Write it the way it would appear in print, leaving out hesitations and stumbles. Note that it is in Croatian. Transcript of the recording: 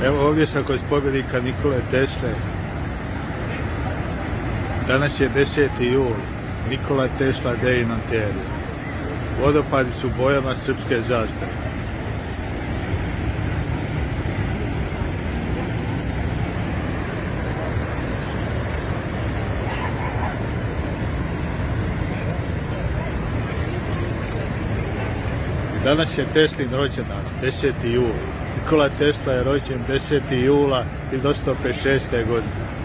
Evo ovdje sam kod spomenika Nikole Tesle. Danas je 10. jul. Nikola Tesla Day in Ontario. Vodopadi su bojama srpske zastave. Danas je Teslin rođendan, 10. jul. Nikola Tesla je rođen 10. jula 1856. godine.